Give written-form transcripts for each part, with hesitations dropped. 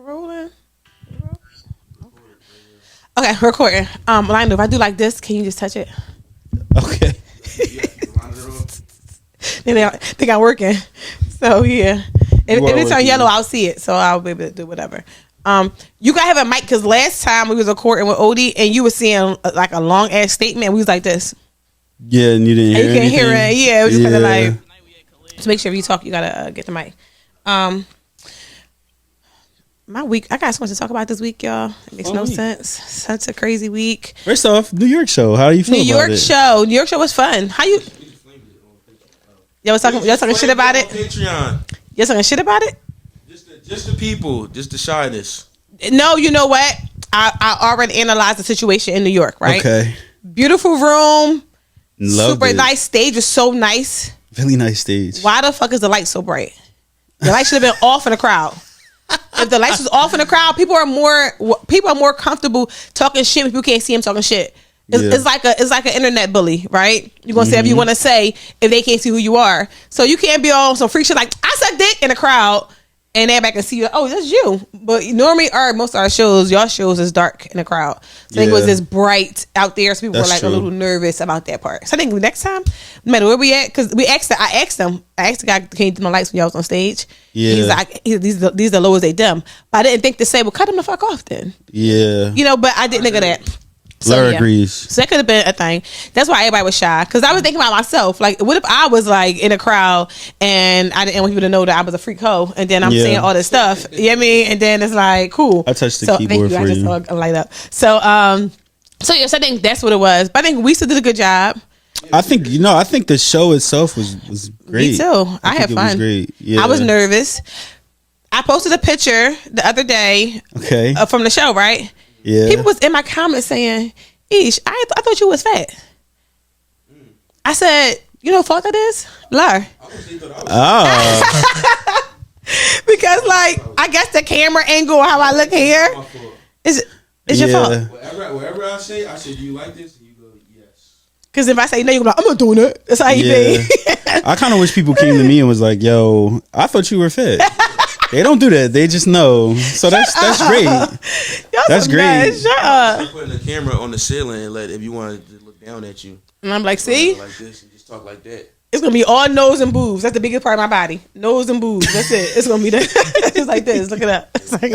Rolling. Okay, recording. Lionel, if I do like this, can you just touch it? Okay. They think I'm working. So yeah. If it's on yellow, I'll see it. So I'll be able to do whatever. You gotta have a mic because last time we was recording with Odie and you were seeing like a long ass statement. We was like this. Yeah, and you didn't hear you can't hear it. Yeah, it was just kind of like. To make sure if you talk, you gotta get the mic. My week, I got so much to talk about this week, y'all. It makes no sense. Such a crazy week. First off, New York show. How do you feel about it? New York show was fun. How you? Y'all talking shit about it? Patreon. Y'all talking shit about it? Just the people, just the shyness. No, you know what? I already analyzed the situation in New York, right? Okay. Beautiful room. Loved super it. nice stage. Was so nice. Really nice stage. Why the fuck is the light so bright? The light should have been off in the crowd. If the lights was off in the crowd, people are more comfortable talking shit when people can't see them talking shit. It's like an internet bully, right? You're gonna say if you want to say if they can't see who you are. So you can't be all some freak shit like I suck dick in the crowd and everybody can see you. Oh, that's you. But normally most of our shows, y'all shows is dark in the crowd. So I think it was this bright out there. So people were like a little nervous about that part. So I think next time, no matter where we at, because I asked the guy, can you dim the lights when y'all was on stage? Yeah. He's like, these are the low as they dim. But I didn't think to say, well, cut them the fuck off then. Yeah. You know, but I didn't think of that. Laura agrees. So that could have been a thing. That's why everybody was shy. Because I was thinking about myself. Like, what if I was like in a crowd and I didn't want people to know that I was a freak hoe, and then I'm saying all this stuff. You know what I mean? And then it's like, cool. I touched the keyboard for you. I just light up. So yes, I think that's what it was. But I think we still did a good job. I think the show itself was great. Me too. I had fun. It was great. Yeah. I was nervous. I posted a picture the other day. Okay. From the show, right? Yeah. People was in my comments saying, "Ish, I thought you was fat." I said, "You know what fault that is? Lar." Oh. Because like I guess the camera angle, how I look here, is your fault. Whatever I say, do you like this? And you go, yes. Because if I say no, you go like, I'm not doing it. That's how you be. I kind of wish people came to me and was like, "Yo, I thought you were fat." They don't do that. They just know. So that's great. That's great. Shut up. Putting the camera on the ceiling and if you want to look down at you. And I'm like, see? Like this and just talk like that. It's going to be all nose and boobs. That's the biggest part of my body. Nose and boobs. That's it. It's going to be that. Just like this. Look it up. It's like,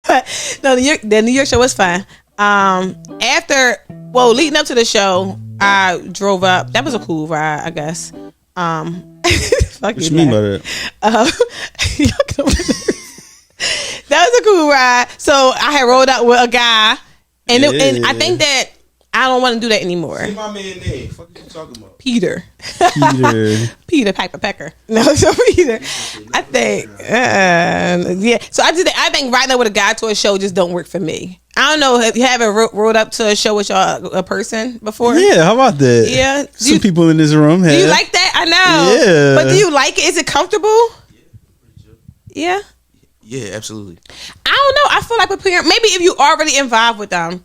but no, the New York show was fun. Leading up to the show, I drove up. That was a cool ride, I guess. What you mean by that? That was a cool ride. So I had rolled up with a guy, and I think that I don't want to do that anymore. Say my man name. What you talking about? Peter Piper Pecker. No, so Peter. I think, yeah. So I did that. I think riding up with a guy to a show just don't work for me. I don't know. Have you ever rode up to a show with a person before? Yeah, how about that? Yeah. Some people in this room have. Do you like that? I know. Yeah. But do you like it? Is it comfortable? Yeah. Yeah, absolutely. I don't know. I feel like maybe if you already involved with them,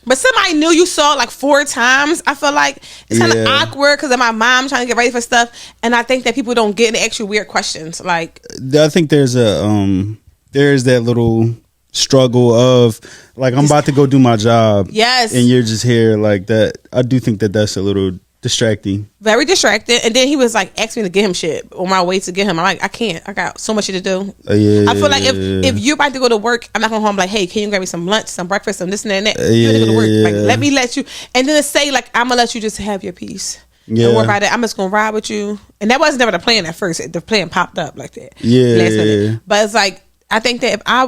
but somebody new you saw like 4 times, I feel like it's kind of awkward because of my mom trying to get ready for stuff, and I think that people don't get into extra weird questions. Like, I think there's that little struggle of like I'm about to go do my job, yes, and you're just here like that. I do think that's a little distracting, very distracted. And then he was like asking me to get him shit on my way to get him. I'm like, I can't, I got so much shit to do. I feel like if you're about to go to work, I'm not going home like, hey, can you grab me some lunch, some breakfast, some this and that. You're gonna go to work. Like, let you, and then say like, I'm gonna let you just have your peace. Don't worry about it. I'm just gonna ride with you. And that wasn't never the plan at first. The plan popped up like that. Last minute. But it's like, I think that I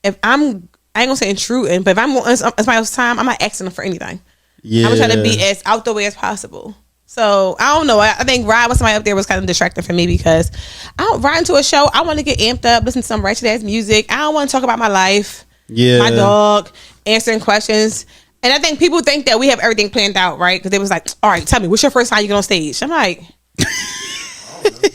ain't gonna say intruding, but if I'm on somebody else's time, I'm not asking them for anything. Yeah. I'm trying to be as out the way as possible. So I don't know. I think riding with somebody up there was kind of distracting for me because I don't ride into a show. I want to get amped up, listen to some ratchet ass music. I don't want to talk about my life, my dog, answering questions. And I think people think that we have everything planned out, right? Because they was like, all right, tell me, what's your first time you get on stage? I'm like, I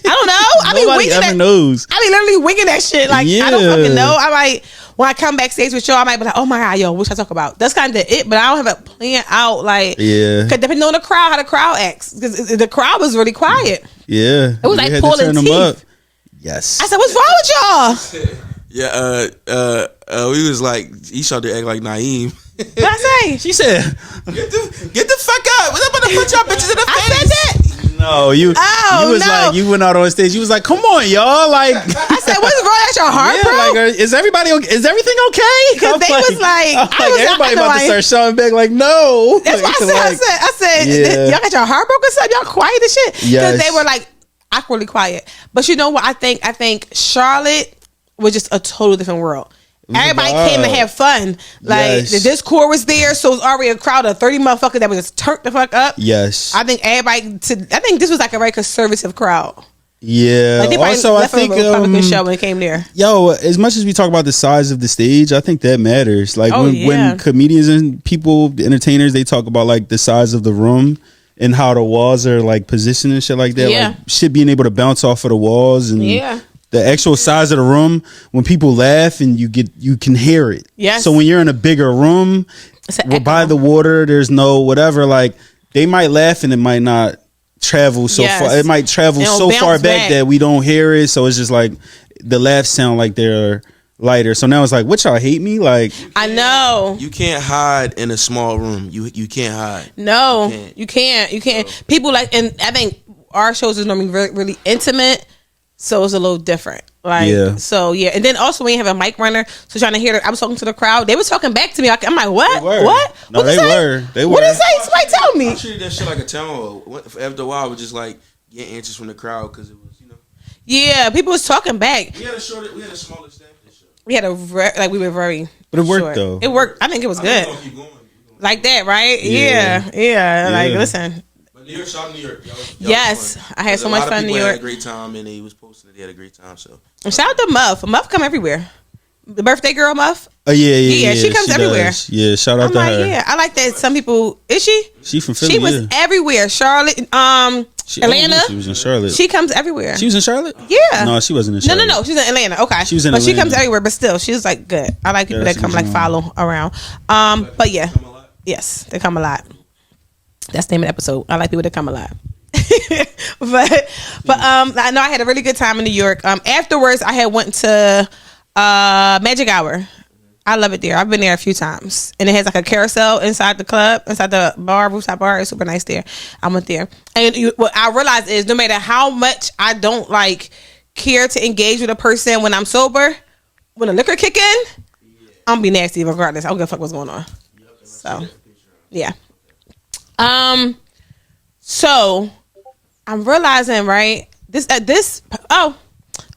don't know. Nobody ever knows. I be literally winging that shit. Like, I don't fucking know. I might, when I come backstage with y'all, I might be like, oh my God, yo, what should I talk about? That's kind of it, but I don't have a plan out. Like, cause depending on the crowd, how the crowd acts. Because the crowd was really quiet. Yeah. It was like pulling teeth. Yes. I said, what's wrong with y'all? Yeah, we was like, he started to act like Naeem. What I say? She said, Get the fuck out. I'm about to put y'all bitches in the face. I said that? no, you was like, you went out on stage. You was like, come on, y'all. Like, I said, what's wrong? That's your heart, bro? Like, is everything okay? Because they was like, everybody about to start shouting back, like, no. That's what I said, yeah. Y'all got your heart broken, son? Y'all quiet as shit? Because they were like awkwardly quiet. But you know what? I think Charlotte was just a totally different world. Everybody came to have fun. Like the Discord was there, so it was already a crowd of 30 motherfuckers that was just turned the fuck up. Yes. I think this was like a very conservative crowd. Yeah. Like they also, I think a Republican show when it came there. Yo, as much as we talk about the size of the stage, I think that matters. Like when comedians and people, entertainers, they talk about like the size of the room and how the walls are like positioned and shit like that. Yeah. Like shit being able to bounce off of the walls and the actual size of the room, when people laugh and you can hear it. Yes. So when you're in a bigger room, by the water, there's no whatever, like they might laugh and it might not travel so far. It might travel so far back that we don't hear it. So it's just like the laughs sound like they're lighter. So now it's like, what, y'all hate me? Like, I know you can't hide in a small room. You can't hide. No, you can't. People like, and I think our shows is normally really, really intimate. So it's a little different. Like, so yeah. And then also when you have a mic runner, so trying to hear, I was talking to the crowd. They were talking back to me. I'm like, what? What? No, they were. What did they say? Somebody tell me. I treated that shit like a town hall. After a while, I was just like getting answers from the crowd because it was, Yeah, people was talking back. We had a smaller staff this show. We had we were very. But it worked though. It worked. I think it was good. Keep going. Like that, right? Yeah. Like, listen. New York, shout out New York. Yes, I had so much fun in New York. Had a great time, and they was posting that they had a great time. So shout out to Muff. Muff come everywhere. The birthday girl, Muff. Oh yeah. She comes everywhere. Does. Yeah, shout out to her. Yeah, I like that. Some people, is she? She from Philly. She was everywhere. Charlotte, Atlanta. She was in Charlotte. She comes everywhere. She was in Charlotte. Yeah. No, she wasn't in Charlotte. No. She's in Atlanta. Okay. She was in Atlanta. She comes Atlanta. everywhere, but still, she's like good. I like people that come like follow around. But yeah, yes, they come a lot. That's the name of the episode. I like people that come a lot. but I know I had a really good time in New York. Afterwards, I had went to Magic Hour. I love it there. I've been there a few times, and it has like a carousel inside the club, inside the bar, rooftop bar. It's super nice there. I went there, and what I realized is no matter how much I don't like care to engage with a person when I'm sober, when the liquor kick in, I'm gonna be nasty regardless. I don't give a fuck what's going on. So yeah. So I'm realizing, right?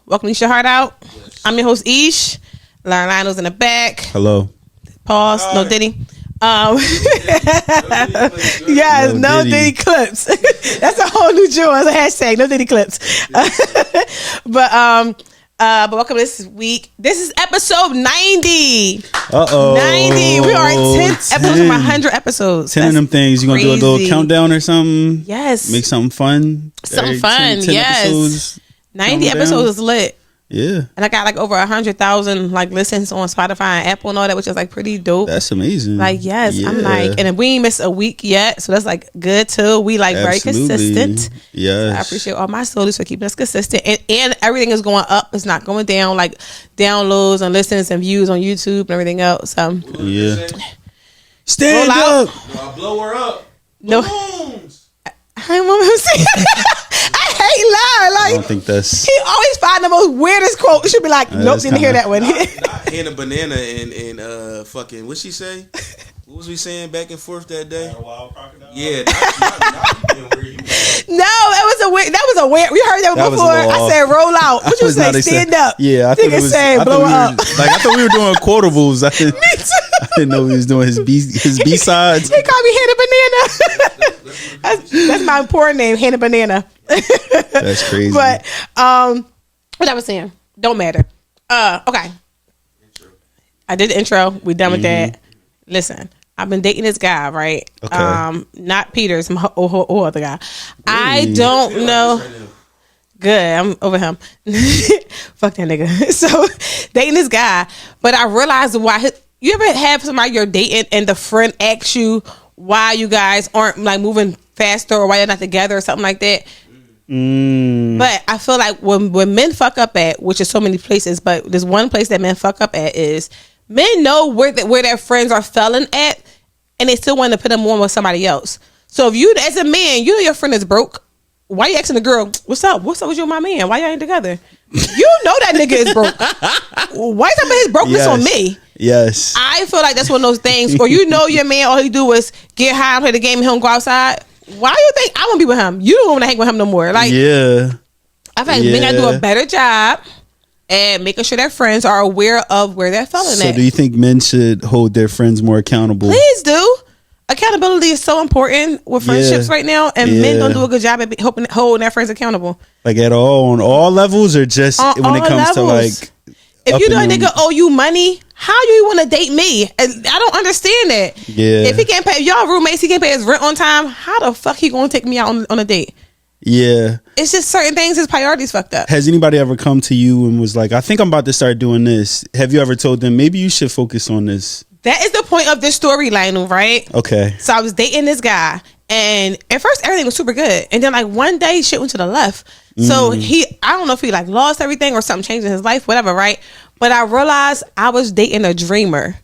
Welcome to Your Heart Out. Yes. I'm your host, Ish. Lauren Lionel's in the back. Hello. Pause. Hi. No Diddy. Yes, no Diddy clips. That's a whole new joy. It's a hashtag. No Diddy clips. But welcome this week. This is episode 90. 90. We are at 10 episodes from 100 episodes. 10 of them things. You gonna do a little countdown or something? Yes. Make something fun. Something fun. 10 yes. Episodes, 90 episodes is lit. Yeah. And I got like over 100,000 like listens on Spotify and Apple and all that, which is like pretty dope. That's amazing. Like, yes. Yeah. I'm like, and we ain't missed a week yet. So that's like good too. We like very consistent. Yes. So I appreciate all my soldiers for keeping us consistent. And everything is going up. It's not going down, like downloads and listens and views on YouTube and everything else. Yeah. Stand up. No, I'll blow her up. No. Balloons. I want to say I hate lie. Like, I don't think that's. He always find the most weirdest quote. She should be like, nope, didn't hear that one. Not Hannah Banana and fucking what she say? What was we saying back and forth that day? A wild crocodile. Yeah, not where you No, that was a weird. We heard that before. I said roll out. What you say? Stand up. Yeah, I thought it was. Say blow up. Like I thought we were doing quotables. I didn't know he was doing his B sides. He called me Hannah Banana. that's my porn name, Hannah Banana. That's crazy. But what I was saying don't matter. Okay. I did the intro. We done with that. Listen, I've been dating this guy, right? Okay. Not Peter, some other guy. Really? I don't know. Good, I'm over him. Fuck that nigga. So dating this guy, but I realized why. You ever have somebody you're dating and the friend asks you why you guys aren't like moving faster or why you're not together or something like that? But I feel like when men fuck up at, which is so many places, but there's one place that men fuck up at is men know where their friends are failing at, and they still want to put them on with somebody else. So if you, as a man, you know your friend is broke, why you asking the girl, what's up with you and my man? Why y'all ain't together? You know that nigga is broke. Why you talking about his brokenness on me? Yes. I feel like that's one of those things, or you know your man, all he do is get high and play the game and he don't go outside. Why do you think I want to be with him? You don't want to hang with him no more. Like, yeah. I feel like men gotta do a better job and making sure their friends are aware of where they're falling at. So do you think men should hold their friends more accountable? Please do. Accountability is so important with friendships right now, and men don't do a good job at holding their friends accountable. Like at all, on all levels, or just when it comes to like, if you know a nigga owe you money, how you want to date me? I don't understand that. Yeah. If he can't pay, y'all roommates, he can't pay his rent on time. How the fuck he gonna take me out on a date? Yeah. It's just certain things, his priorities fucked up. Has anybody ever come to you and was like, I think I'm about to start doing this? Have you ever told them, maybe you should focus on this? That is the point of this storyline, right? Okay. So I was dating this guy, and at first everything was super good, and then like one day shit went to the left. So I don't know if he like lost everything or something changed in his life, whatever, right? But I realized I was dating a dreamer.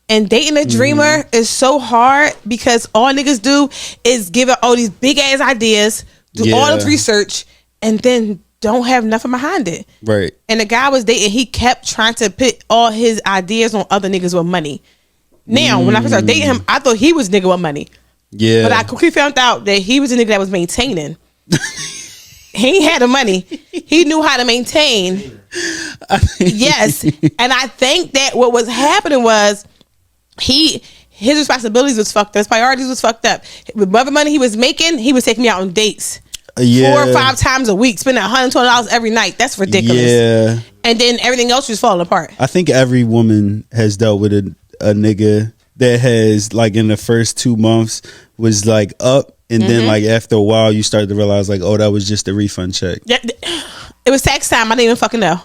And dating a dreamer is so hard because all niggas do is give it all these big ass ideas, do all this research, and then don't have nothing behind it. Right. And the guy I was dating, he kept trying to put all his ideas on other niggas with money. Now, when I first started dating him, I thought he was nigga with money. Yeah. But I quickly found out that he was a nigga that was maintaining. He ain't had the money. He knew how to maintain. Yes. And I think that what was happening was his responsibilities was fucked up. His priorities was fucked up. With whatever money he was making, he was taking me out on dates. 4 or 5 times a week, spending $120 every night. That's ridiculous. Yeah. And then everything else was falling apart. I think every woman has dealt with a nigga that has, like, in the first 2 months was like up, and then like after a while you start to realize like, oh, that was just a refund check. It was tax time. I didn't even fucking know.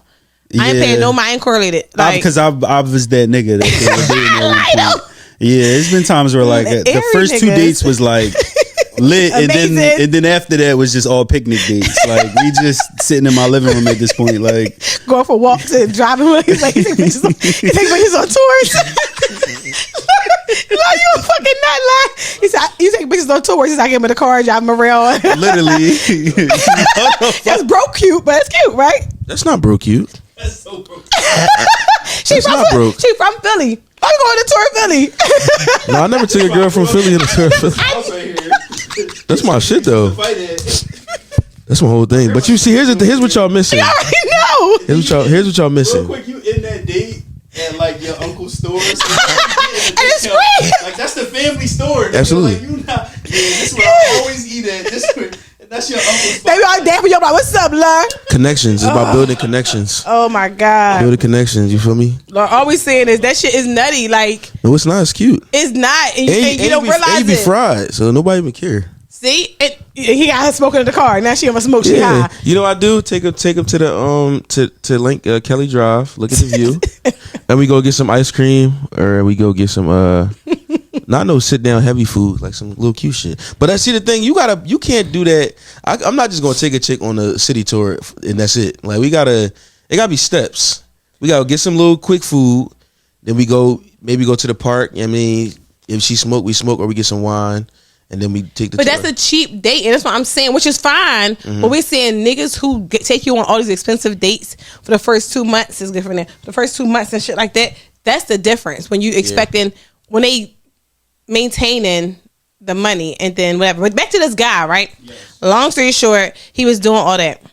I ain't paying no mind correlated. Because I was that nigga that they were dating at one point. Yeah, it's been times where like the first niggas. 2 dates was like lit, and then after that was just all picnic dates. Like we just sitting in my living room at this point, like going for walks and driving. He's like, he takes pictures on tours. No, you fucking not lying. He said, you take pictures on tours. He's like, I get him in the car, drive him around. Literally. That's broke cute, but it's cute, right? That's not broke cute. That's so broke. She from Philly. I'm going to tour Philly. No, I never took a girl from Philly to tour Philly. That's my shit though. That's my whole thing. But you see, here's what y'all missing. You already know. Here's what y'all missing. Real quick, you in that date at like your uncle's store, and it's free. Like that's the family store. Absolutely. Like, you not. Yeah, this is where I always eat at. That's your uncle's. They be all damn for your mom. What's up, love? Connections. It's about building connections. Oh my god. Building connections. You feel me? Lord, all we saying is that shit is nutty. Like no, it's not. It's cute. It's not, and you don't realize it. Be fried, so nobody even care. See, he got her smoking in the car. Now she on smoke. She high. You know what I do? Take him to the to Link Kelly Drive. Look at the view, and we go get some ice cream, or we go get some not no sit down heavy food, like some little cute shit. But I see the thing. You can't do that. I'm not just gonna take a chick on a city tour and that's it. Like it gotta be steps. We gotta get some little quick food. Then we maybe go to the park. I mean, if she smoke, we smoke, or we get some wine. And then we take the But tour. that's a cheap date, and that's what I'm saying, which is fine. But we're saying niggas who take you on all these expensive dates for the first 2 months is different. The first 2 months and shit like that, that's the difference. When you expecting, when they maintaining the money and then whatever. But back to this guy, right? Yes. Long story short, he was doing all that.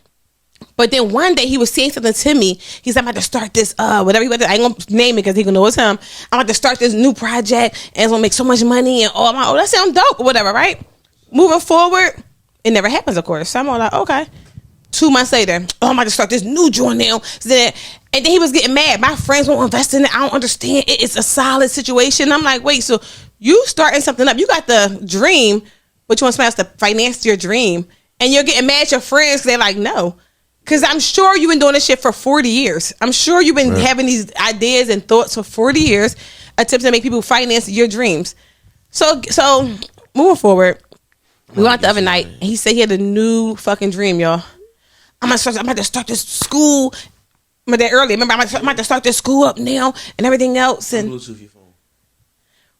But then one day he was saying something to me. He's like, I'm about to start this, whatever he about to, I ain't gonna name it because he gonna know it's him. I'm about to start this new project and it's gonna make so much money and all my, that sounds dope or whatever, right? Moving forward, it never happens, of course. So I'm all like, okay. 2 months later, I'm about to start this new joint now. And then he was getting mad. My friends won't invest in it. I don't understand. It's a solid situation. I'm like, wait, so you starting something up. You got the dream, but you want somebody else to finance your dream. And you're getting mad at your friends because they're like, no. Because I'm sure you've been doing this shit for 40 years. I'm sure you've been having these ideas and thoughts for 40 years, attempting to make people finance your dreams. So moving forward, We went out the other night. And he said he had a new fucking dream, y'all. I'm about to start this school. My dad earlier. Remember, I'm about to start this school up now and everything else. And Bluetooth your phone.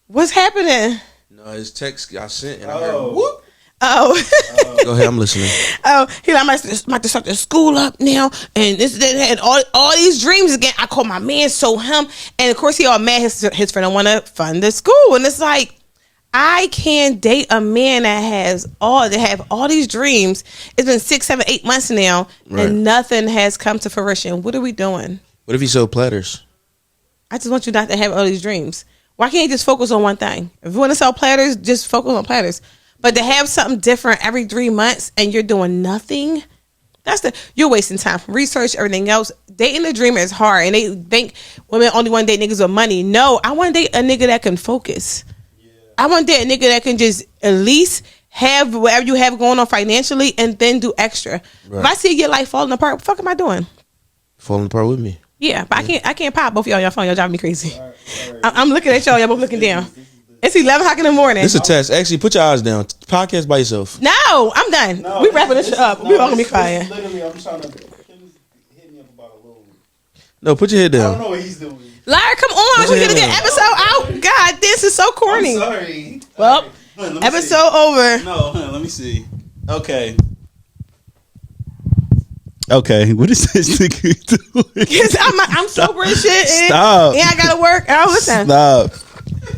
What's happening? No, his text got sent and I heard whoop. Oh. Go ahead, I'm listening. Oh, he like, I'm about to start the school up now, and this and all these dreams again. I call my man, so him, and of course he all mad. His friend don't want to fund the school, and it's like, I can't date a man that have all these dreams. It's been 6, 7, 8 months now, and nothing has come to fruition. What are we doing? What if he sold platters? I just want you not to have all these dreams. Why can't you just focus on one thing? If you want to sell platters, just focus on platters. But to have something different every 3 months and you're doing nothing, you're wasting time from research, everything else. Dating a dreamer is hard, and they think women only want to date niggas with money. No, I want to date a nigga that can focus. Yeah. I want to date a nigga that can just at least have whatever you have going on financially and then do extra. Right. If I see your life falling apart, what the fuck am I doing? Falling apart with me. Yeah, but I can't pop both of y'all on your phone. Y'all driving me crazy. All right. I'm looking at y'all both looking down. It's 11 o'clock in the morning. It's a test. Actually, put your eyes down. Podcast by yourself. No, I'm done. We wrapping this shit up. We all gonna be quiet. Literally, I'm trying to hit me up about a little. No, put your head down. I don't know what he's doing. Larry, come on. We gotta get an episode out. God, this is so corny. I'm sorry. Well, episode over. No, let me see. Okay, what is this nigga doing? I'm sober and shit. Stop. And I gotta work. Oh, listen. Stop.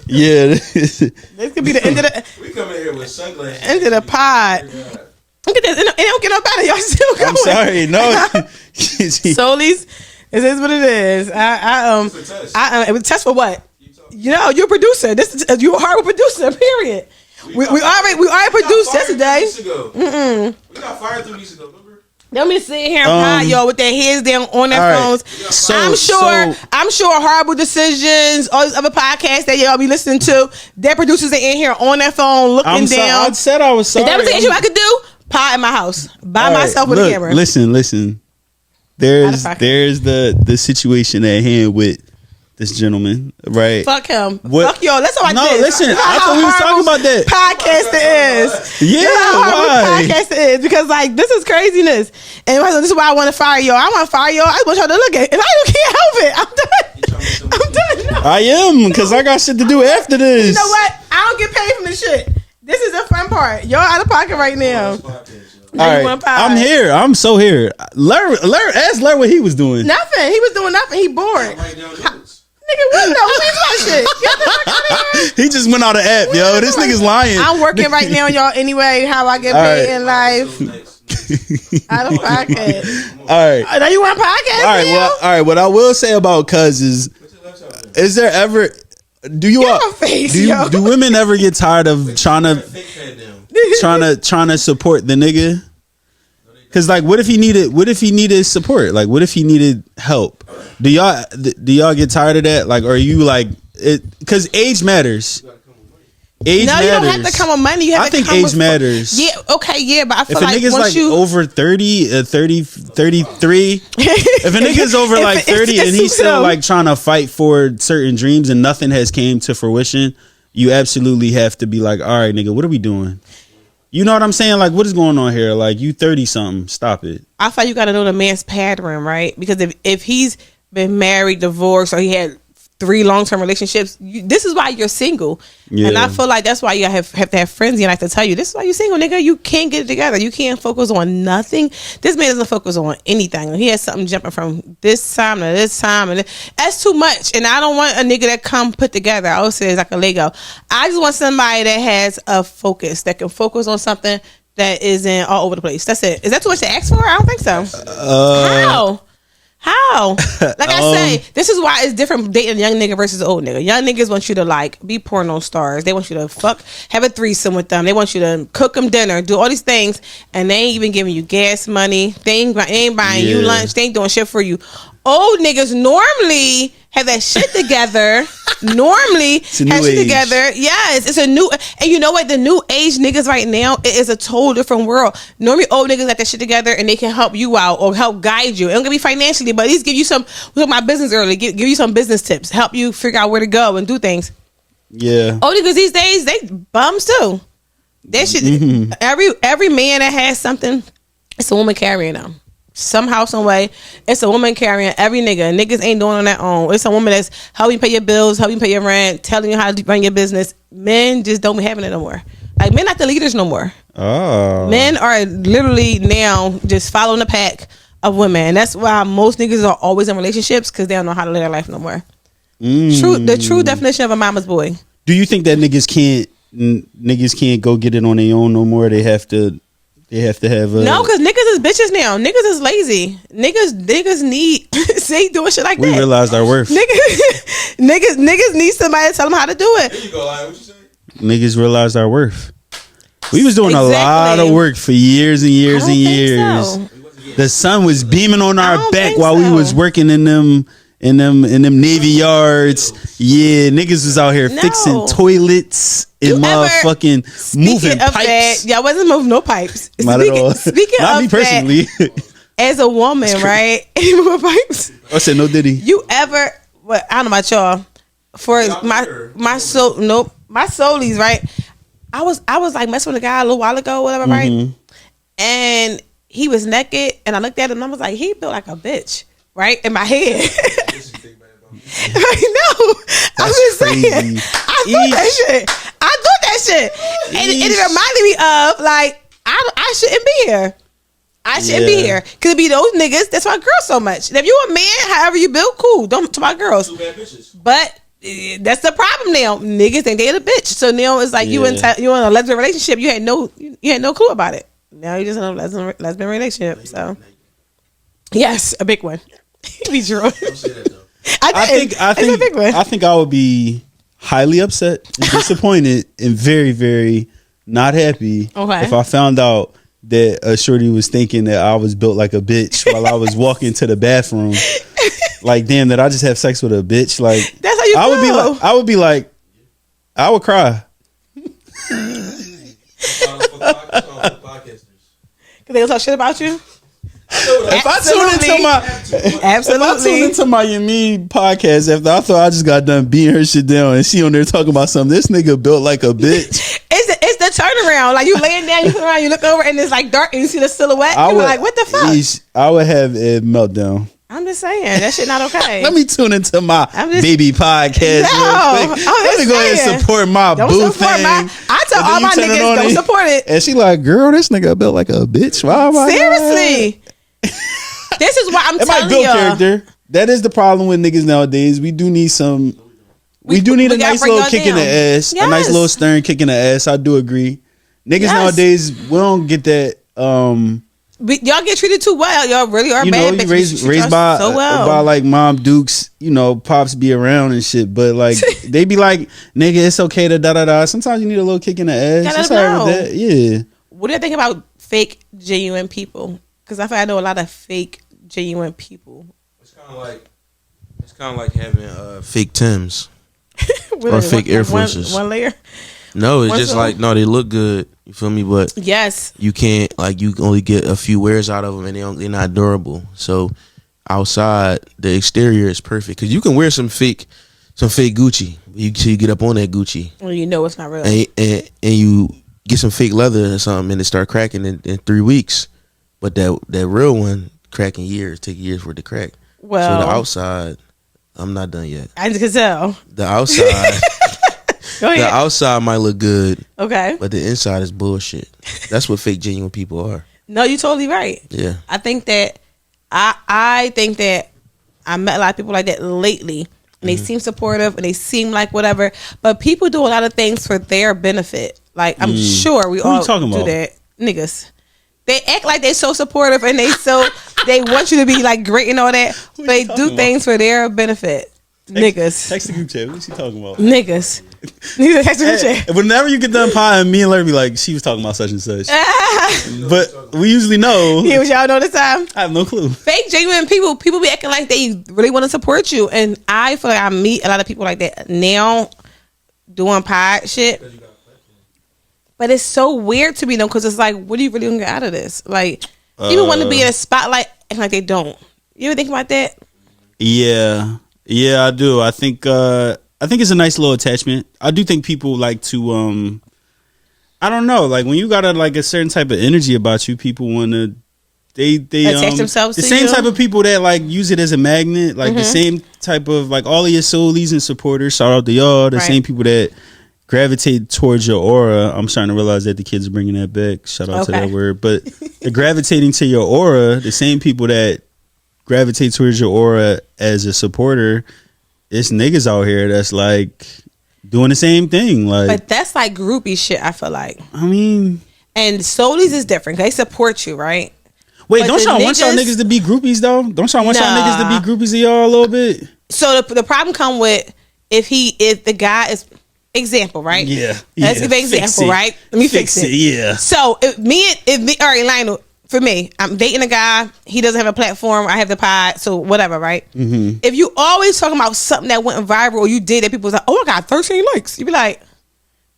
Yeah. This could be the end of the. We come in here with sunglasses. End of the pod. Look at this. It don't get no better. Y'all still going. I'm sorry. No. Solies. It is what it is. It was a test for what? You're a producer. You're a horrible producer. Period. We already produced yesterday. We got fired 3 weeks ago. Remember? Let me sit here and pod y'all with their heads down on their phones. So, I'm sure horrible decisions, all these other podcasts that y'all be listening to, their producers are in here on their phone looking down. I said I was sorry. If that was the issue I could do, pod in my house by myself with a camera. Listen. There's the situation at hand with this gentleman, right? Fuck him. Fuck y'all. That's how I did. No, listen. I thought we was talking about that. Podcast it is. Yeah, why? Podcast it is because this is craziness, and this is why I want to fire y'all. I want to fire y'all. I want y'all to look at it, and I can't help it. I'm done. I am because I got shit to do after this. You know what? I don't get paid from this shit. This is the fun part. Y'all out of pocket right now. All right, I'm here. I'm so here. Ask Larry what he was doing. Nothing. He was doing nothing. He bored. Nigga, what the shit? Get the fuck out of here. He just went out of app, yo. This nigga's lying. I'm working right now, y'all. Anyway, how I get paid in life. Out of pocket. All right. Now you want a podcast? All right. What I will say about Cuz is there ever do women ever get tired of trying to support the nigga? Cause what if he needed support? What if he needed help? Do y'all get tired of that? Are you it? Cause age matters. Age matters. You don't have to come with money. You have I think age matters. Yeah, okay, yeah, but I feel if a nigga's over 30, 33, if a nigga's over 30 and he's still trying to fight for certain dreams and nothing has came to fruition, you absolutely have to be all right, nigga, what are we doing? You know what I'm saying? What is going on here? You 30 something. Stop it. I thought you got to know the man's pattern, right? Because if he's been married, divorced, or he had 3 long-term relationships, this is why you're single. Yeah. And I feel like that's why you have to have friends and like to tell you, this is why you're single, nigga. You can't get it together. You can't focus on nothing. This man doesn't focus on anything. He has something jumping from this time to this time. And that's too much. And I don't want a nigga that come put together. I always say it's like a Lego. I just want somebody that has a focus, that can focus on something that isn't all over the place. That's it. Is that too much to ask for? I don't think so. How? Like I say, this is why it's different dating a young nigga versus an old nigga. Young niggas want you to be porno stars. They want you to have a threesome with them. They want you to cook them dinner, do all these things, and they ain't even giving you gas money. They ain't buying you lunch. They ain't doing shit for you. Old niggas normally have that shit together. Yes, it's a new, and you know what? The new age niggas right now, it is a total different world. Normally, old niggas got that shit together and they can help you out or help guide you. It don't gonna be financially, but at least give you some. We talk about business earlier. Give you some business tips, help you figure out where to go and do things. Yeah. Old niggas these days, they bums too. They should every man that has something, it's a woman carrying them. Somehow, some way, it's a woman carrying every nigga. Niggas ain't doing on their own. It's a woman that's helping you pay your bills, helping you pay your rent, telling you how to run your business. Men just don't be having it no more. Like, men not the leaders no more. Oh. Men are literally now just following the pack of women. And that's why most niggas are always in relationships, because they don't know how to live their life no more. The true definition of a mama's boy. Do you think that niggas can't go get it on their own no more? They have to have a... No, because niggas is bitches now. Niggas is lazy. Niggas need... see, doing shit like that. We realized our worth. Niggas need somebody to tell them how to do it. There you go, Lion. What you say? Niggas realized our worth. We was doing a lot of work for years and years and years. So. The sun was beaming on our back while we was working in them Navy yards. Yeah, niggas was out here fixing toilets and motherfucking moving pipes. Y'all wasn't moving no pipes. Not at all. Not me personally. As a woman, right? You move pipes. I said no diddy. You ever? Well, I don't know about y'all. For my soul, nope. My soulies, right? I was like messing with a guy a little while ago, whatever, right? And he was naked, and I looked at him and I was like, he built like a bitch, right? In my head. I know. I'm just saying. I thought that shit. And it reminded me of like I shouldn't be here. I shouldn't be here. Cause it be those niggas that's why girls so much. And if you a man, however you built, cool. Don't talk about girls. 2 bad bitches. But that's the problem now. Niggas think they the bitch. So now it's like you in a lesbian relationship. You had no clue about it. Now you just in a lesbian relationship. So yes, a big one. Be true. Don't say that though. I think I would be highly upset and disappointed and very, very not happy if I found out that a shorty was thinking that I was built like a bitch while I was walking to the bathroom. Like, damn, that I just have sex with a bitch. Like, that's how you feel. I would be like, I would cry. Because they gonna talk shit about you. If I tune into my Yami podcast after I thought I just got done beating her shit down and she on there talking about something, this nigga built like a bitch. It's the turnaround. Like, you laying down, you come around, you look over, and it's like dark, and you see the silhouette. You're like, what the fuck? I would have a meltdown. I'm just saying that shit not okay. Let me tune into my baby podcast real quick. Let me go ahead and support my boo thing. I tell all my niggas don't support it. And she like, girl, this nigga built like a bitch. Why am I seriously? This is why I'm telling you. Character. That is the problem with niggas nowadays. We do need some. We do need a nice little kick in the ass. Yes. A nice little stern kick in the ass. I do agree. Niggas nowadays, we don't get that. Y'all get treated too well. Y'all really are bad. You raised by so well. By like mom dukes. You know, pops be around and shit. But like they be like, nigga, it's okay to da da da. Sometimes you need a little kick in the ass. That's all right with that. Yeah. What do you think about fake, genuine people? Because I feel I know a lot of fake, genuine people. It's kind of like having fake Timbs or fake Air Forces. One layer. No, it's just like they look good. You feel me? But yes, you can't you only get a few wears out of them, and they're not durable. So outside, the exterior is perfect because you can wear some fake Gucci. You get up on that Gucci, well, you know it's not real, and you get some fake leather or something, and it start cracking in 3 weeks. But that real one cracking years, take years for it to crack. Well, so the outside, I'm not done yet. I can tell. The outside. The outside might look good, okay, but the inside is bullshit. That's what fake, genuine people are. No, you're totally right. Yeah, I think that I think that I met a lot of people like that lately, and they seem supportive and they seem like whatever. But people do a lot of things for their benefit. Like I'm sure we all do that. Niggas, they act like they so supportive and they want you to be like great and all that. But they do things for their benefit. Niggas. Text the group chat. What's she talking about? Niggas. Text the group chat. Whenever you get done potting, me and Larry be like, she was talking about such and such. But we usually know. Yeah, y'all know this time? I have no clue. Fake, genuine people be acting like they really want to support you. And I feel like I meet a lot of people like that now doing pod shit. But it's so weird to me though, because it's like, what do you really want to get out of this? Like, people want to be in a spotlight and like they don't. You ever think about that? Yeah. Yeah, I do. I think it's a nice little attachment. I do think people like to I don't know. Like when you got a certain type of energy about you, people want to. They attach themselves the to same you? type of people that like use it as a magnet. Like the same type of like all of your soulies and supporters. Shout out to y'all. The same people that gravitate towards your aura. I'm starting to realize that the kids are bringing that back. Shout out to that word. But they're gravitating to your aura. The same people that gravitate towards your aura as a supporter. It's niggas out here that's like doing the same thing. Like, but that's like groupie shit. I feel like. I mean, and soulies is different. They support you, right? Wait, don't y'all want y'all niggas to be groupies though? Don't y'all want y'all niggas to be groupies of y'all a little bit? So the problem come with if the guy is example, right? Yeah. Let's give an example, right? Let me fix it. Yeah. So if me, all right, Lionel. For me, I'm dating a guy. He doesn't have a platform. I have the pod. So whatever, right? Mm-hmm. If you always talking about something that went viral or you did that, people was like, "Oh, I got 13 likes." You be like,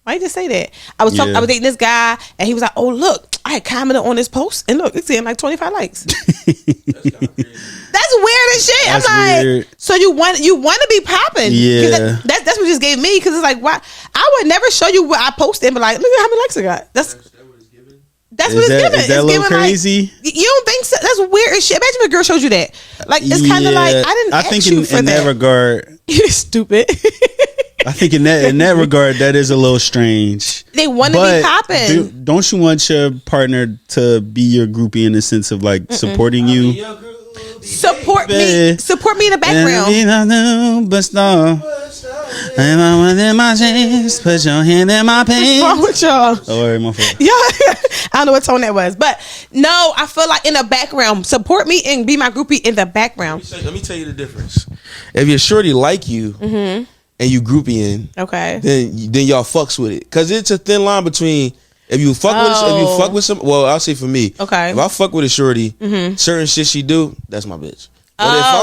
"Why you just say that?" I was dating this guy, and he was like, "Oh, look, I had commented on this post, and look, it's getting like 25 likes." That's weird as shit. I'm like, weird. So you want to be popping? Yeah. That's what you just gave me because it's like, why? I would never show you what I posted and be like, look at how many likes I got. That's what it's giving. Is that a little crazy? Like, you don't think so? That's weird as shit. Imagine if a girl showed you that. Like, it's kind of like, I think in that regard, you're stupid. I think in that regard, that is a little strange. They want to be popping. Don't you want your partner to be your groupie in the sense of like supporting you? Support me in the background. Put your hand in my pants. What's wrong with y'all? Oh, right, my fault. Yeah, I don't know what tone that was, but no, I feel like in the background, support me and be my groupie in the background. Let me tell you the difference. If your shorty like you and you groupie in, okay, then y'all fucks with it because it's a thin line between. If you fuck with some, well, I'll say for me, okay. If I fuck with a shorty, certain shit she do, that's my bitch. But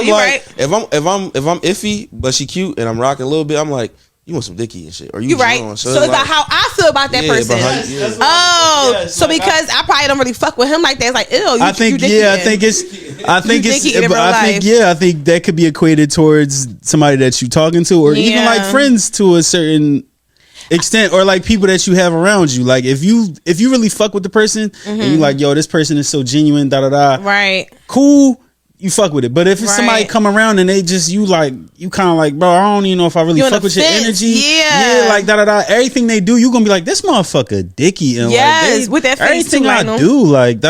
if I'm iffy, but she cute and I'm rocking a little bit, I'm like, you want some dicky and shit, or you right? So it's like how I feel about that person. So because I probably don't really fuck with him like that. It's like, ew. I think that could be equated towards somebody that you talking to, or even like friends to a certain extent, or like people that you have around you. Like if you really fuck with the person and you like, yo, this person is so genuine, right, cool, you fuck with it. But if it's somebody come around and they just you kind of like, bro, I don't even know if I really fuck with your energy. Like everything they do, you gonna be like, this motherfucker dicky, and with that face everything too, I do, like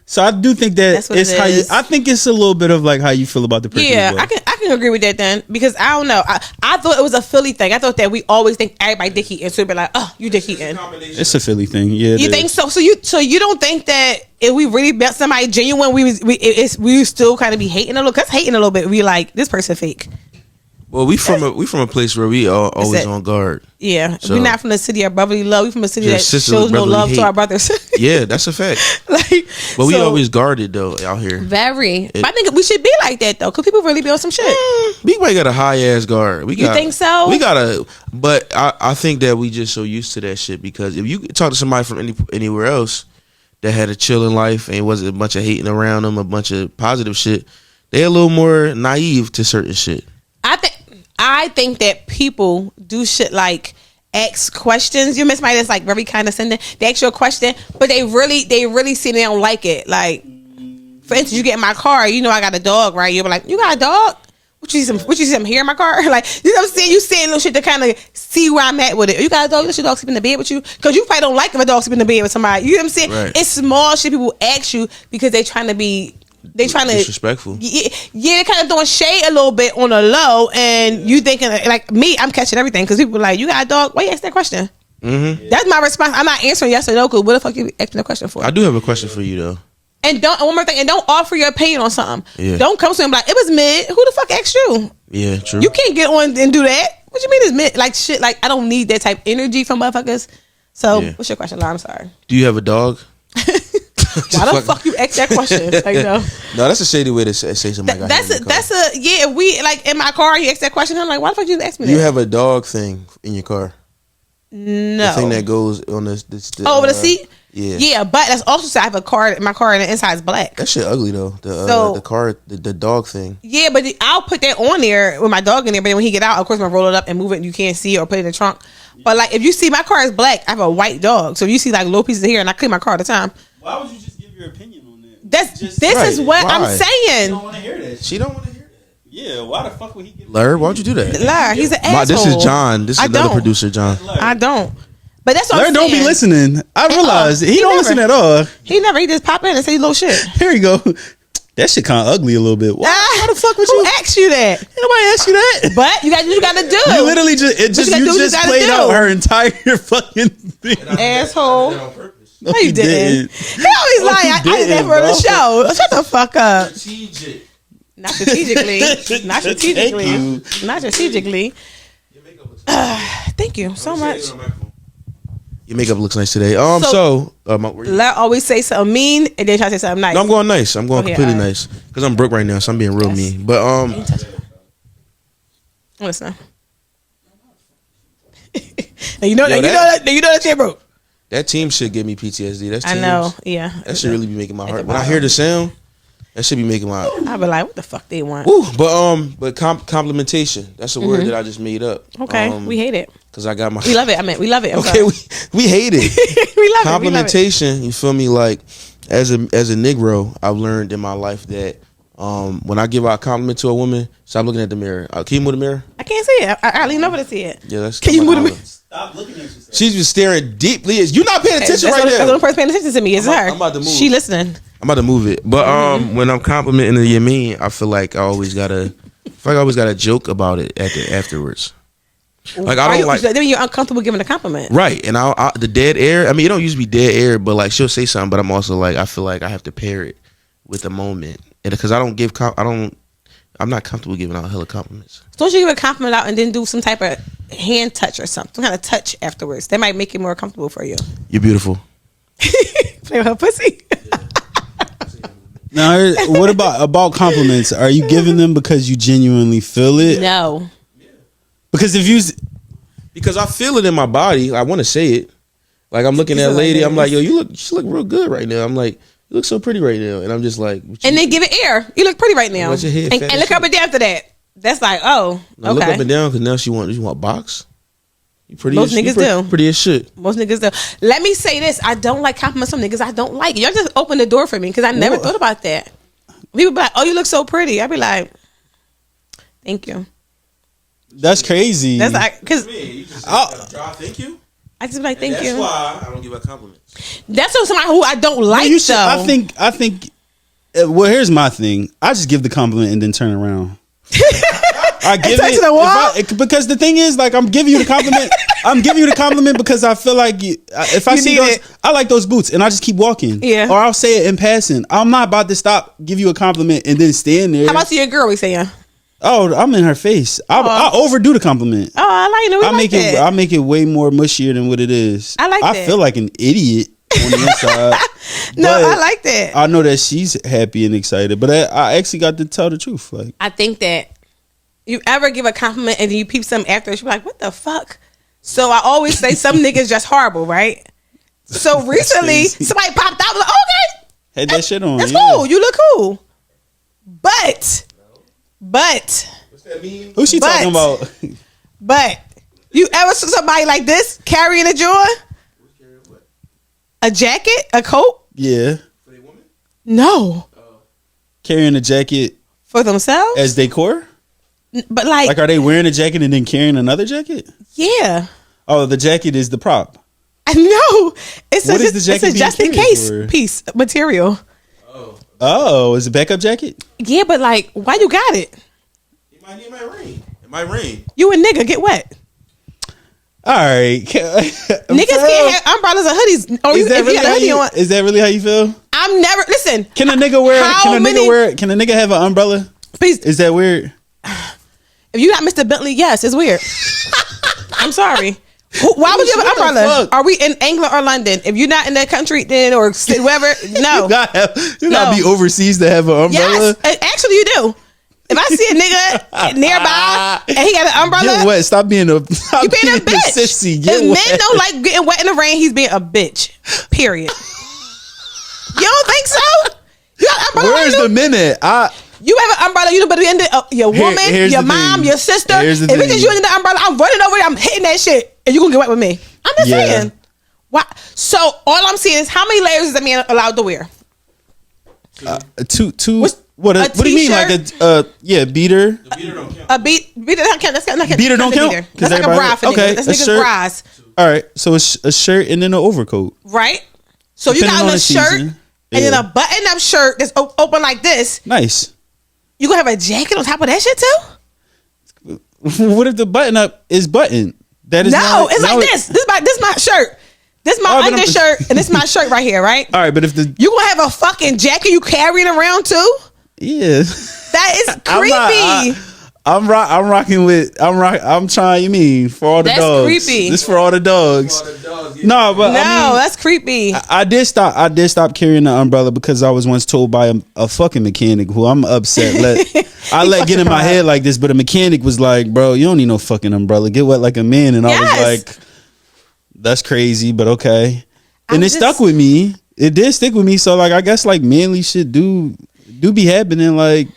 So I do think that it's how you. I think it's a little bit of like how you feel about the person. Yeah, I can agree with that then, because I don't know. I thought it was a Philly thing. I thought that we always think everybody dick eating, so be like, oh, you dick eating. It's a Philly thing. Yeah, you think so? So you don't think that if we really met somebody genuine, we still kind of be hating a little? Cause hating a little bit, we like this person fake. Well, we from a place where we are always on guard. Yeah, so, we're not from the city of brotherly love. We from a city that shows no love to our brothers. Yeah, that's a fact. But we always guarded though out here. Very. But I think we should be like that though, because people really be on some shit. We might got a high ass guard. You think so? We got but I think that we just so used to that shit, because if you talk to somebody from anywhere else that had a chilling life and wasn't a bunch of hating around them, a bunch of positive shit, they're a little more naive to certain shit. I think that people do shit like ask questions. You miss somebody that's like very condescending. They ask you a question, but they really see they don't like it. Like, for instance, you get in my car, you know I got a dog, right? You'll be like, you got a dog? What you see some hair in my car? Like, you know what I'm saying? You saying little shit to kind of see where I'm at with it. You got a dog? Let your dog sleep in the bed with you? Because you probably don't like if a dog sleep in the bed with somebody. You know what I'm saying? Right. It's small shit people ask you because they trying to be. They trying to disrespectful. Yeah, they're kind of throwing shade a little bit on the low, and you thinking like me, I'm catching everything because people are like, you got a dog? Why you ask that question? Mm-hmm. That's my response. I'm not answering yes or no, because what the fuck you asking the question for? I do have a question for you though. And one more thing, and don't offer your opinion on something. Yeah. Don't come to him like, it was mid. Who the fuck asked you? Yeah, true. You can't get on and do that. What you mean it's mid? Like shit. Like I don't need that type of energy from motherfuckers. So what's your question, Laura? I'm sorry. Do you have a dog? Why the fuck you ask that question? Like, no, that's a shady way to say something. We like in my car. You ask that question. I'm like, why the fuck you ask me that? You have a dog thing in your car? No, the thing that goes on the over the seat. Yeah, but that's also I have a car. My car and the inside is black. That shit ugly though. The dog thing. Yeah, but I'll put that on there with my dog in there. But then when he get out, of course, I'm gonna roll it up and move it, and you can't see it, or put it in the trunk. But like, if you see my car is black, I have a white dog. So if you see like little pieces of hair, and I clean my car all the time. Why would you just give your opinion on that? This is what I'm saying. She don't want to hear that. She don't want to hear that. Yeah, why the fuck would he give Larry, why would you do that? Larry, he's an asshole. This is John. This is another producer, John. I don't. But that's what Larry I'm saying. don't be listening. I realized he don't listen at all. He just pop in and say little shit. Here you go. That shit kind of ugly a little bit. Why the fuck would you? Who asked you that? Nobody asked you that. But you got to do. You literally just played out her entire fucking thing. Asshole. No, you didn't. He always lie. I did that for the show. Shut the fuck up. Not strategically. Not strategically. Not strategically. Thank you so much. Your makeup looks nice today. Let always say something mean and then try to say something nice. No, I'm going nice. I'm going completely nice because I'm broke right now, so I'm being real mean. But listen. you know that shit broke. That team should give me PTSD. That's I know. Yeah. That should really be making my heart. When I hear the sound, that should be making my. I be like, what the fuck they want? Woo, but complimentation. That's a word that I just made up. Okay, we hate it. Cause I got my. We love it. We love it. Okay, we hate it. We love complimentation. You feel me? Like as a Negro, I've learned in my life that when I give out a compliment to a woman, stop looking at the mirror. Can you move the mirror? I can't see it. I lean over to see it. Yeah, that's. Can you move the mirror? Stop looking at yourself. She's just staring deeply. You're not paying attention right now. That's the only person paying attention to me. Is her. I'm about to move. She listening. I'm about to move it, but when I'm complimenting the Yamin, I feel like I always gotta joke about it afterwards. Like I don't like. Then you're uncomfortable giving a compliment, right? And I the dead air. I mean, it don't usually be dead air, but like she'll say something, but I'm also like I feel like I have to pair it with the moment, and because I'm not comfortable giving out hella compliments. So don't you give a compliment out and then do some type of hand touch or something, some kind of touch afterwards? That might make it more comfortable for you. You're beautiful. Play with her pussy. Now, what about compliments? Are you giving them because you genuinely feel it? No. Because because I feel it in my body, I want to say it. Like I'm looking at a lady, I'm like, yo, you look real good right now. I'm like, you look so pretty right now, and I'm just like, and then give it air. You look pretty right now. What's your head and look up and down after that. That's like, oh, okay. Look up and down because now you want box. You pretty. Most niggas do. Pretty as shit. Most niggas do. Let me say this: I don't like compliments from niggas. I don't like it. Y'all just open the door for me because I never thought about that. People be like, "Oh, you look so pretty." I be like, "Thank you." That's crazy. That's like because thank you. I just be like, "Thank you." That's why I don't give a compliment. That's somebody who I don't like. Though. I think. Well, here's my thing. I just give the compliment and then turn around. I give it to the wall? because the thing is, like, I'm giving you the compliment. I'm giving you the compliment because I feel like if I see those, I like those boots, and I just keep walking. Yeah. Or I'll say it in passing. I'm not about to stop, give you a compliment, and then stand there. How about to your girl? We saying? Oh, I'm in her face. I overdo the compliment. Oh, I like it. I make it way more mushier than what it is. I like that. I feel like an idiot on the inside. No, I like that. I know that she's happy and excited, but I actually got to tell the truth. Like, I think that you ever give a compliment and then you peep something after, she's like, "What the fuck?" So I always say some niggas just horrible, right? So recently, somebody popped out, like, "Okay, had that shit on. That's cool. You look cool." But what's that mean? Who's she talking about? But you ever saw somebody like this carrying a joint? A jacket? A coat? Yeah. For the woman? No. Carrying a jacket for themselves? As decor? But like are they wearing a jacket and then carrying another jacket? Yeah. Oh, the jacket is the prop. I know. It's a just in case piece material. Oh, it's a backup jacket? Yeah, but like, why you got it? It might rain. It might rain. You a nigga, get wet. All right. Niggas can't have umbrellas or hoodies. Or is that really how you feel? I'm never listen. Can a nigga have an umbrella? Please. Is that weird? If you got Mr. Bentley, yes, it's weird. I'm sorry. Why would you have an umbrella? Are we in England or London? If you're not in that country, then or wherever, no. you gotta be overseas to have an umbrella. Yes, actually, you do. If I see a nigga nearby and he got an umbrella, get wet. Stop being a bitch. Sissy. If men don't like getting wet in the rain, he's being a bitch. Period. You don't think so? You got an umbrella. Where's the minute? You have an umbrella, you better end your woman, your mom, your sister. If it's just you under the umbrella, I'm running over there, I'm hitting that shit. and you gonna get wet with me. I'm just saying. Why? So all I'm saying is, how many layers is a man allowed to wear? Two. What do you mean? Like a beater? The beater don't count. Beater don't count. Beater don't count. That's like a bra for niggas. That's niggas' bras. All right, so it's a shirt and then an overcoat. Right. So you got a shirt and then a button-up shirt that's open like this. Nice. You gonna have a jacket on top of that shit too? What if the button-up is buttoned? That is it's like this. This is my shirt. This is my undershirt and this is my shirt right here, right? All right, but if you gonna have a fucking jacket you carrying around too? Yeah. That is creepy. I'm trying. You mean for all the dogs? That's creepy. This for all the dogs. No, but that's creepy. I did stop carrying the umbrella because I was once told by a fucking mechanic who I'm upset. I let get in my head like this, but a mechanic was like, "Bro, you don't need no fucking umbrella. Get wet like a man." And I was like, "That's crazy," but okay. And it stuck with me. It did stick with me. So like, I guess like manly shit do be happening. Like,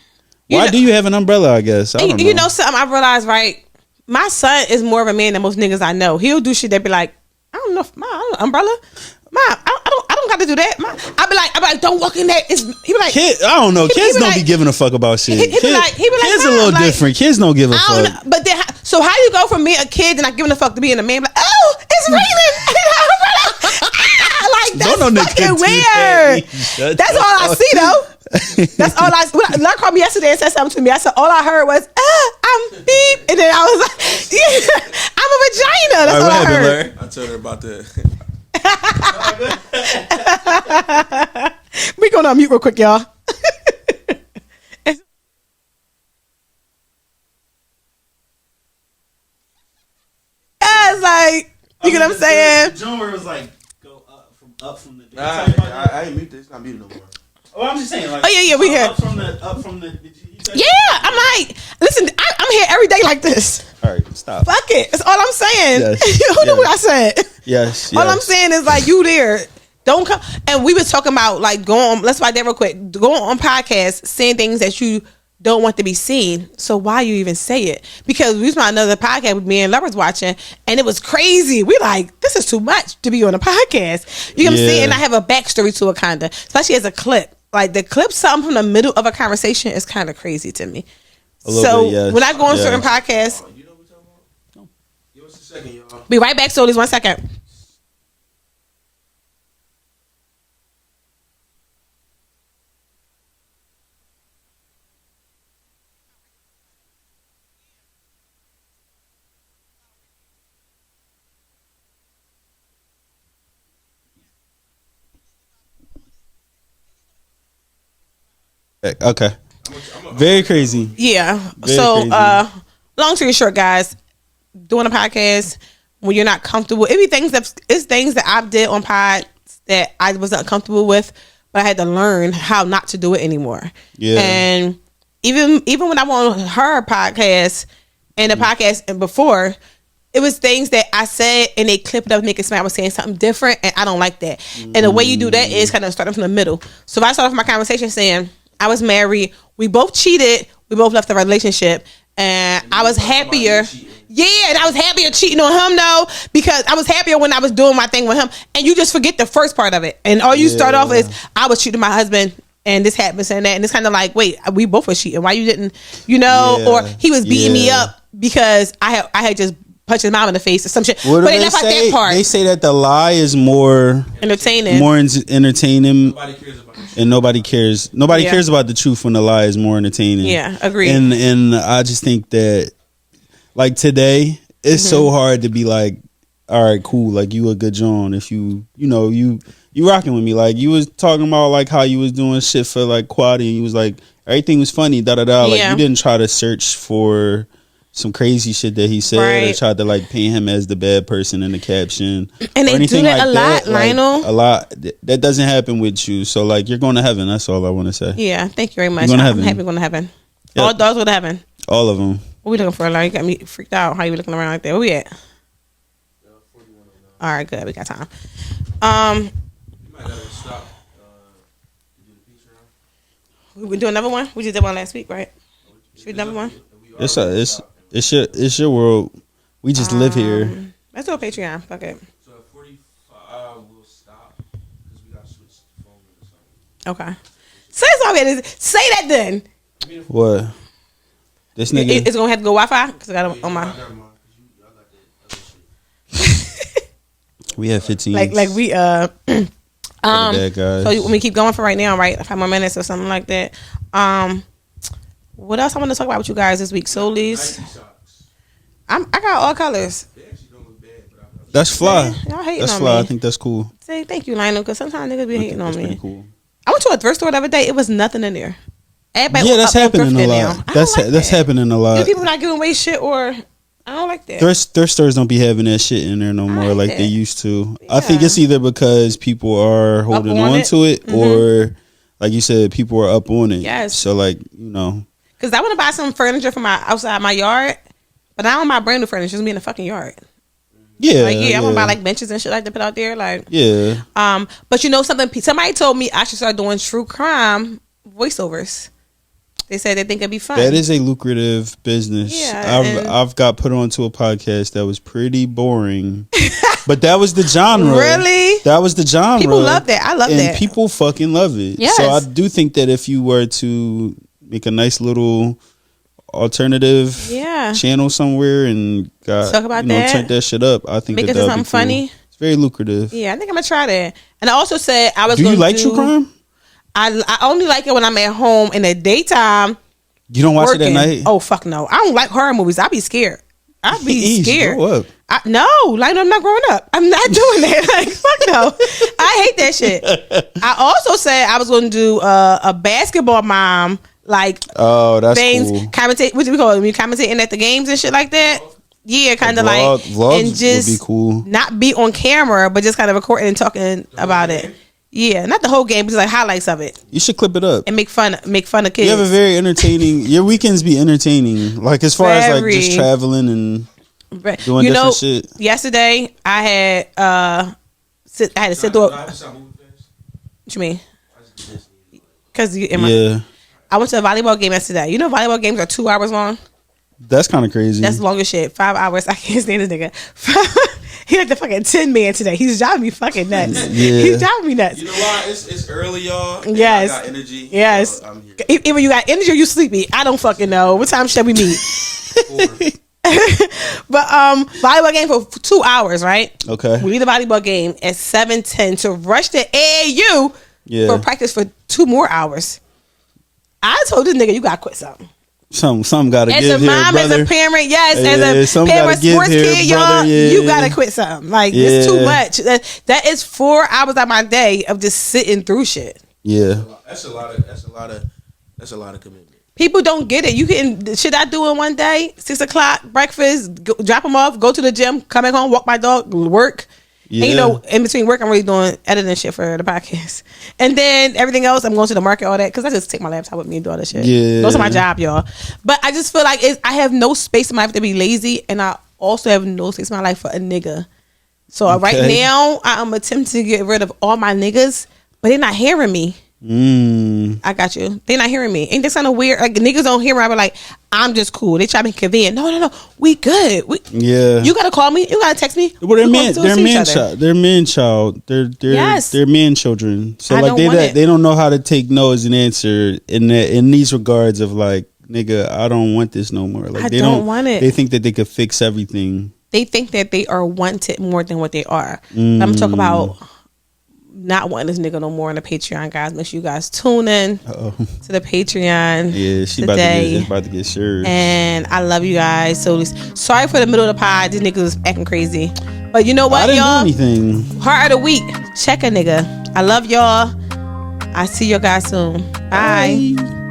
why do you have an umbrella? I guess I don't know. You know something I realized, right? My son is more of a man than most niggas I know. He'll do shit that be like, I don't know, my umbrella. I don't got to do that. I be like, don't walk in there. He be like, I don't know. Kids don't be giving a fuck about shit. He be like, kids a little different. Kids don't give a fuck. But then, so how you go from being a kid and not giving a fuck to being a man? Like, oh, it's raining. Like, that's fucking weird. That's all I see though. That's all Larry called me yesterday and said something to me. I said, all I heard was, I'm beep. And then I was like, yeah, I'm a vagina. That's all I heard. Larry? I told her about that. We going on mute real quick, y'all. It's like, you get what I'm saying? John was like, go up from the. I ain't mute this. It's not muted no more. Oh, I'm just saying. Like, we here. Up from the. Yeah, I'm like, listen, I'm here every day like this. All right, stop. Fuck it. That's all I'm saying. Yes, You know what I said? Yes. All I'm saying is like, you there. Don't come. And we was talking about like going on. Let's write that real quick. Going on podcasts, saying things that you don't want to be seen. So why you even say it? Because we was on another podcast with me and Lovers watching, and it was crazy. We like, this is too much to be on a podcast. You know what I'm saying? And I have a backstory to it, kinda, especially as a clip. Like the clip, something from the middle of a conversation is kind of crazy to me. So bit, when I go on certain podcasts, you know what we're talking about? No. Give us a second, y'all. Be right back, Solies. 1 second. Okay. Very crazy. Yeah. So long story short, guys, doing a podcast when you're not comfortable, it be things that I did on pod that I was not comfortable with, but I had to learn how not to do it anymore. Yeah. And even when I went on her podcast and the podcast and before, it was things that I said and they clipped up, make it smile. I was saying something different, and I don't like that. And the way you do that is kind of starting from the middle. So if I start off my conversation saying, I was married, we both cheated, we both left the relationship, and I was happier. Yeah, and I was happier cheating on him though, because I was happier when I was doing my thing with him. And you just forget the first part of it. And all you start off is, I was cheating my husband and this happened and that. And it's kind of like, wait, we both were cheating. Why you didn't, or he was beating me up because I had just punch his mom in the face or some shit. But they left out that part. They say that the lie is more entertaining. Nobody cares about it. And nobody cares. Nobody cares about the truth when the lie is more entertaining. Yeah, agreed. And I just think that, like today, it's so hard to be like, all right, cool. Like you a good John if you rocking with me. Like you was talking about like how you was doing shit for like Quaddy and you was like everything was funny. Da da da. Like you didn't try to search for some crazy shit that he said or tried to like paint him as the bad person in the caption. And they do that like a lot, Lionel. Like, a lot. That doesn't happen with you. So like you're going to heaven. That's all I want to say. Yeah, thank you very much. I'm happy going to heaven. Yep. All dogs go to heaven. All of them. What we looking for, Larry? You got me freaked out. How you looking around like that? Where we at? All right, good. We got time. You might have to stop. Do the peace round. We do another one. We just did one last week, right? Should we do another one? It's your world. We just live here. Let's do a Patreon. Fuck it. So at 45, we'll stop because we got to switch the phone or something. Okay. Say something. Say that then. What? This nigga. It's gonna have to go Wi-Fi because I got it on my. We have 15. Like we bad guys. So when we keep going for right now, right? 5 more minutes or something like that. What else I want to talk about with you guys this week? Solis. I got all colors. That's fly. Y'all hating that's on fly. me. I think that's cool. Say thank you, Lionel, because sometimes niggas be hating on me. Cool. I went to a thrift store the other day. It was nothing in there. Everybody that's happening a lot. That's happening a lot. People not giving away shit, or I don't like that. Thrift stores don't be having that shit in there no more like they used to. Yeah. I think it's either because people are holding on to it, or like you said, people are up on it. Yes. So like, you know, because I want to buy some furniture for my outside my yard, but I don't buy brand new furniture. It's gonna be in the fucking yard. Yeah, like I want to buy like benches and shit like to put out there, like But you know something? Somebody told me I should start doing true crime voiceovers. They said they think it'd be fun. That is a lucrative business. Yeah, I've got put onto a podcast that was pretty boring, but that was the genre. Really? That was the genre. People love that. I love that. And people fucking love it. Yes. So I do think that if you were to make a nice little alternative channel somewhere and talk about that, turn that shit up, I think make that it would something be cool. funny. It's very lucrative. Yeah, I think I'm gonna try that. And I also said I was. Do you like true crime? I only like it when I'm at home in the daytime. You don't watch it at night? Oh fuck no! I don't like horror movies. I be scared. I be scared. Grow up. No, like I'm not growing up. I'm not doing that. Like fuck no. I hate that shit. I also said I was going to do a basketball mom like that's things cool. Commentate. What do we call it? When you commentating at the games and shit like that. Yeah, kind of like vlogs and just would be cool. Not be on camera, but just kind of recording and talking about it. Yeah, not the whole game, but just like highlights of it. You should clip it up and make fun of kids. You have a very entertaining. Your weekends be entertaining, like as far as like just traveling and doing different shit. Yesterday I had I had to sit through. What you mean? Because I went to a volleyball game yesterday. You know, volleyball games are 2 hours long. That's kind of crazy. That's long as shit. 5 hours. I can't stand this nigga. He like the fucking 10 man today. He's driving me fucking nuts. He's driving me nuts. You know why? It's early, y'all. Yes. I got energy. Yes. So either you got energy or you sleepy. I don't fucking know. What time should we meet? 4. But volleyball game for 2 hours, right? Okay. We leave the volleyball game at 7:10 to rush to AAU for practice for 2 more hours. I told this nigga you gotta quit something. Something gotta give here, brother. As a parent, yes. As a parent, sports kid, y'all, you gotta quit something. Like it's too much. That is 4 hours of my day of just sitting through shit. Yeah, that's a lot of commitment. People don't get it. You can the shit I do in one day: 6 o'clock, breakfast, drop them off, go to the gym, come back home, walk my dog, work. Yeah. And you know, in between work, I'm really doing editing shit for the podcast. And then everything else, I'm going to the market, all that, because I just take my laptop with me and do all that shit. Yeah. Those are my job, y'all. But I just feel like I have no space in my life to be lazy, and I also have no space in my life for a nigga. So right now, I'm attempting to get rid of all my niggas, but they're not hearing me. I got you. They're not hearing me. Ain't that kind of weird? Like niggas don't hear me. I be like, I'm just cool. They try to be convenient. No. We good. You gotta call me. You gotta text me. Well, they're man child. They're man child. They're man children. So like they don't know how to take no as an answer in these regards of like, nigga, I don't want this no more. Like they don't want it. They think that they could fix everything. They think that they are wanted more than what they are. I'm talking about not wanting this nigga no more on the Patreon, guys. Make sure you guys tune in to the Patreon. Yeah, she about to get sure. And I love you guys. So sorry for the middle of the pod. This nigga was acting crazy. But you know what, y'all? I didn't do anything. Heart of the week. Check a nigga. I love y'all. I see you guys soon. Bye.